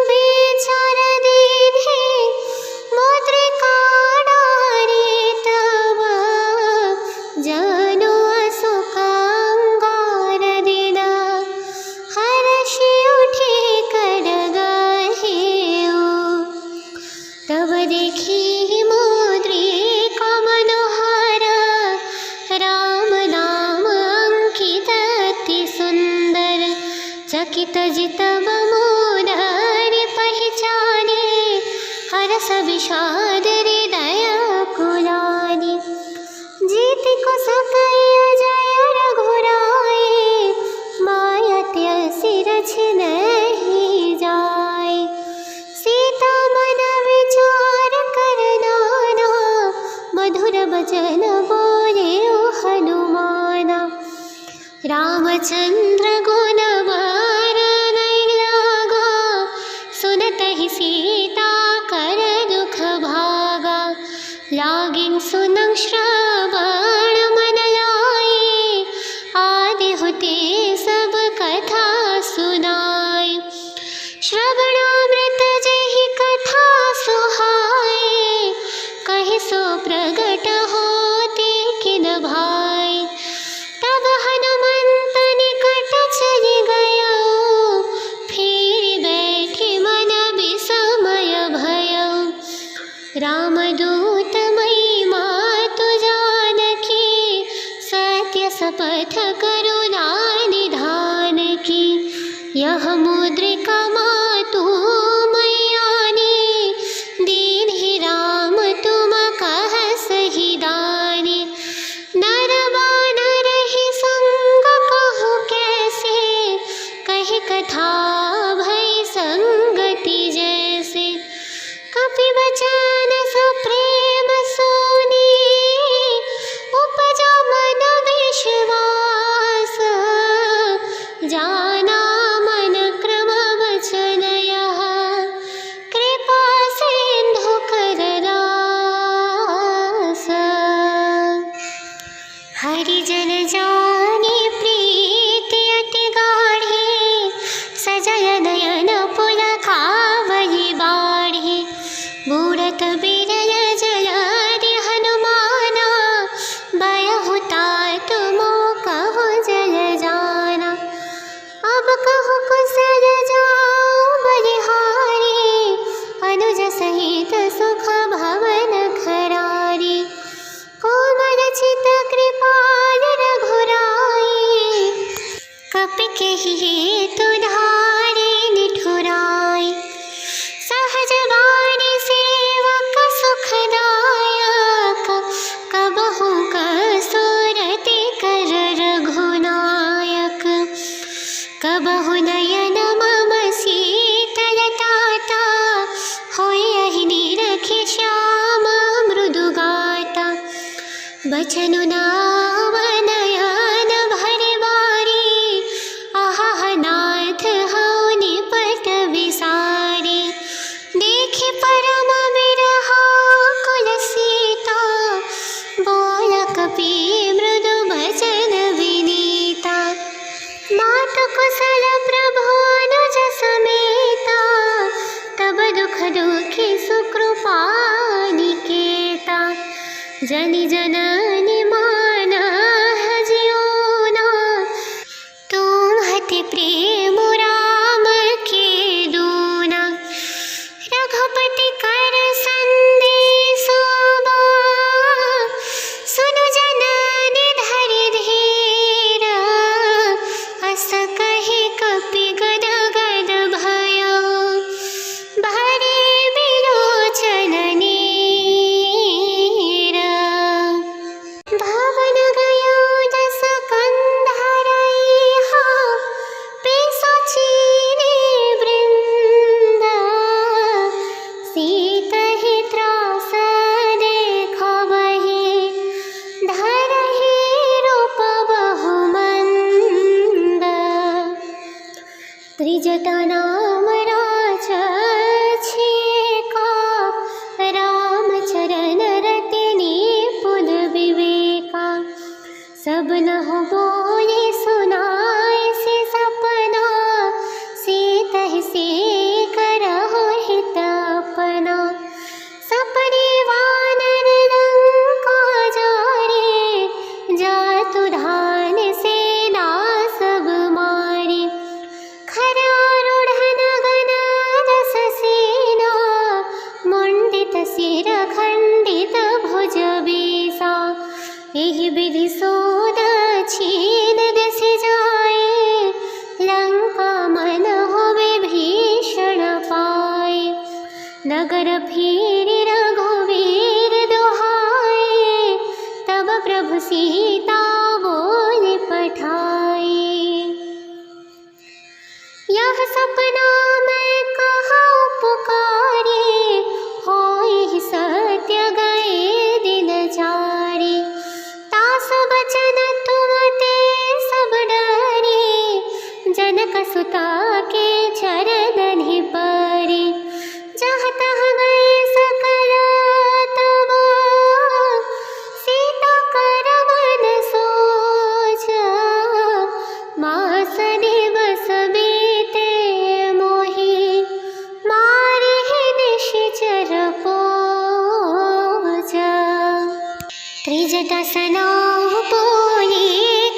विचार दीन्हे, मुद्रिका डारि तब। जनु अशोक अंगार दिना, हर्षि उठि कर गहेउ। तब देखि मुद्रिका मनोहर, राम नाम अंकित अति सुंदर। चकित जितब मोदरि पहिचाने, हरस विषाद हृदय कुलानि। जीति को सकय जय रघुराई, मायत्य सिर छिनहि जाय। सीता मन विचार कर नाना, मधुर वचन बोले हनुमाना। रामचंद्र गुण वर्णन लागा, सुनतहि सीता कर दुख भागा। लागिन सुनंग श्रवण मन लाए, आदि होते सब कथा सुनाई। श्रवणामृत जहि कथा सुहाए, कहि सो प्रगट होते किन भाई। तब हनुमंत निकट चलि गयो, फेरि बैठि मन विस्मय भयउ। रामदूत मई मातु जानकी, सत्य शपथ करुणा निधान की। यह मुद्रिका मातु मैयानी, दीन्हि राम तुम कह सही दानी। नर बानर ही संग कहु कैसे, कहि कथा भई संगति जैसे। कपि बचन सब बचनु नाम नयन भरि बारी, आहा नाथ हऊ निपट विसारी। देखे परम बिरहा कुल सीता, बोल कपि मृदु बचन विनीता। मातु कुशल प्रभु अनुज समेता, तब दुख दुखी सुकृपा निकेता। जनि जननि मानह जियोना, तुम्हति प्रेम राम के दूना। रघुपति कर संदेशो बा, सुनु जननि धरि धीरा। अस कहि कपि गद गद भयो, भरे बिलोचन नीरा। भवन गयो दस कंधरइहा, पिशाचिनी वृंदा। सीतहि त्रास देखबहि, धरहि रूप बहुमंद। त्रिजटा नाम राजछेका, राम चरण रति निपुण विवेका। सब लहु बोले सुनाए से सपना, सीतहि से करहु हित अपना। सपरिवार लंका जारे, जातु धान सेना सब मारे। खरारूढ़ नगन दस सेना, मुंडित सिर खंडित भुज बीसा। एहि विधि सोद छीन दिस जाए, लंका मन होवे भीषण पाए। नगर फिरि रघुवीर दुहाए, तब प्रभु सीता बोले पठाए। यह सपना मैं कहूँ पुकारे, होई सत्य गए दिन चारे। तास बचन तुम ते सब डरे, जनक सुता के चरण परे। जहाँ तहाँ गए सकल तब, सीता कर मन सोचा। मास दिवस बीते मोहि, मारे निशिचर पोचा। त्रिजटा सनाहु बोले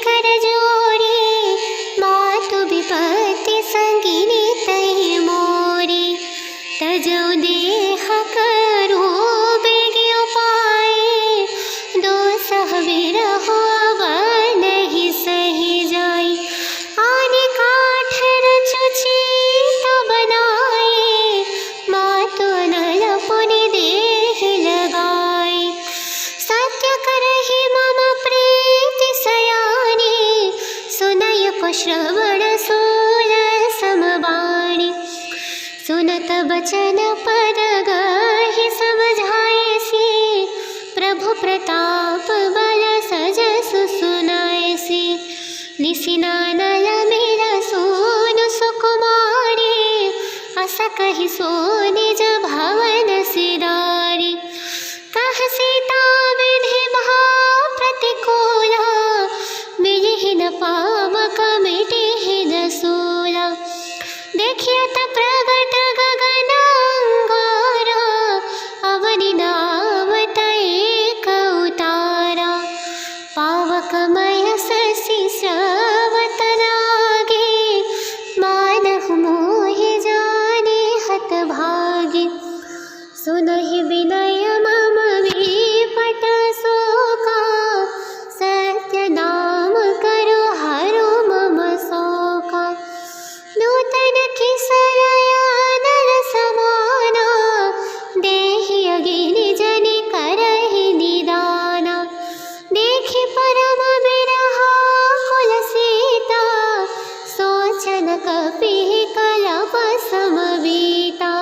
कर जोड़ी, मातु विपत्ति संगिनी तहि मोरी। तजौ देह करो बेगी उपाय, दोसह विरहो अब नहीं सही जाई। आदि काठ रचु चीत बनाए, मातु अनल पुनि देह लगाए। सत्य करहि मम प्रीति सयानी, सुनय को श्रवण सूल समबाणी। सुनत बचन पद गहि समझाइसी, प्रभु प्रताप बल सजसु सुनाइसी। निसिनानल मेर सोनु सुकुमारी, अस कहि सो निज भवन सिरारी। कह सीता विधि भा प्रतिकूला, मिलिहि न पावक मिटिहि न सूला। देखियत प्रगट गगन अंगारा, अवनि नावत एक उतारा। पावकमय शशि स्रवत लागे, मानहु मोहि जाने हत भागे। सुनहि विनय मम विपट शोका, सत्य नाम करो हरो मम शोका। नूतन किसलया नर समाना, देहि अगिनि जनि करहि निदाना। देखि परम बिरहा कुल सीता, सोचन कपि कलप समबीता।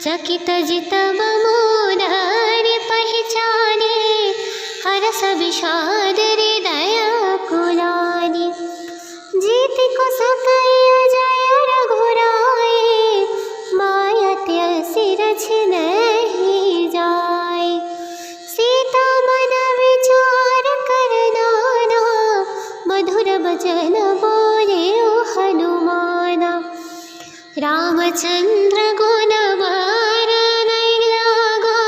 चकित जितव मोदर पहचाने, हरस विषाद हृदय कुलाने। जीत को सकय जय रघुराए, माया त्यसि रछ नहीं जाय। सीता मन विचार कर नाना, मधुर बचन बोले हनुमाना। रामचंद्र गुण बरनइ लागा,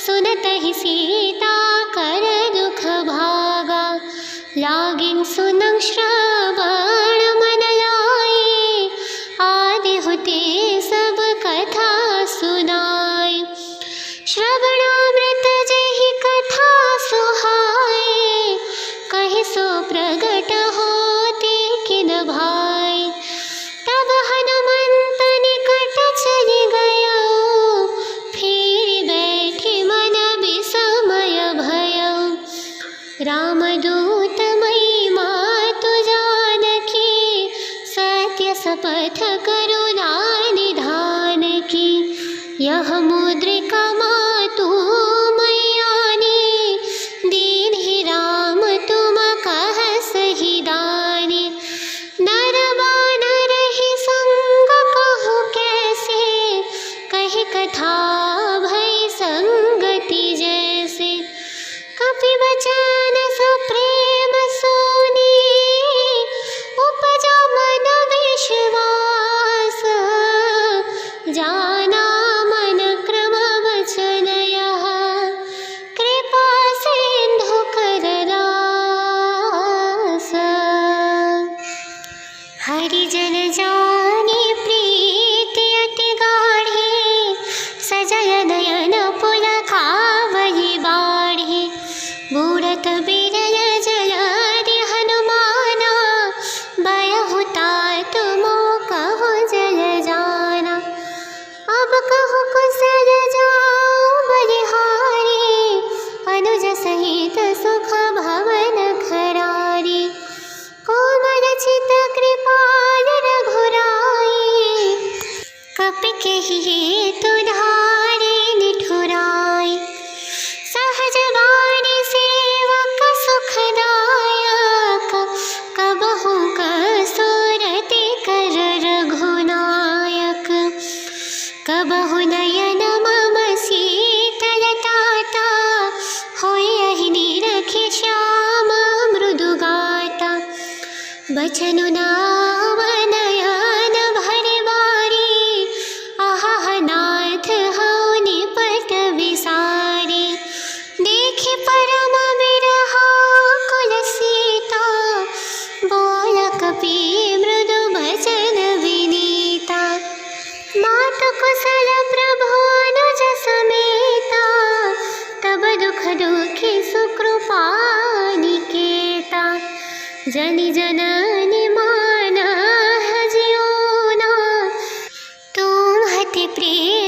सुनतहि सीता कर दुख भागा। लागिन सुनंग श्रवण मन लाए, आदि होते सब कथा सुनाय। श्रवणामृत जेहि कथा सुहाए, कहि सो प्रगट होते किन भाय। तब हनुमंत निकट चलि गया, फिर बैठे मन विस्मय भयउ। रामदूत मई मातु जानकी, सत्य शपथ करुणा निधान की। यह मुद्रिका मातु मैयानी, दीन्हि राम तुम कहसहि दानी। नर बानर ही संग कहु कैसे, कही कथा भई संगति जैसे। कपि बचन सुप्रेम सुनी, उपजा मन विश्वास। जाना मन क्रम वचन यह, कृपा सिंधु कर रास। हरिजन जानी प्रीति अति गाढ़ी, सजल नयन पुलकावली बाढ़ी। बूढ़त बिरल जलधि हनुमाना, बयहु तात मोकहु जल जाना। अब कहु कुशल जाऊ बलिहारी, अनुज सहित सुख भवन खरारी। कोमल चित कृपाल रघुराई, कपि केहि हेतु धारि निठुराई। सहज वाणी सेवक सुखदायक, कबहु कसुरति कर रघुनायक। कबहु नयन मम शीतलताता, होयहि निरखि श्याम मृदु गाता। बचनु नाव नयन भरि बारी, आहा नाथ हऊ निपट विसारी। देखि परम बिरहा कुल सीता, बोल कपि मृदु बचन विनीता। मातु कुशल प्रभु अनुज समेता, तब दुख दुखी सुकृपा निकेता। जनि जननि मानह जियोना, तुम हति प्रिय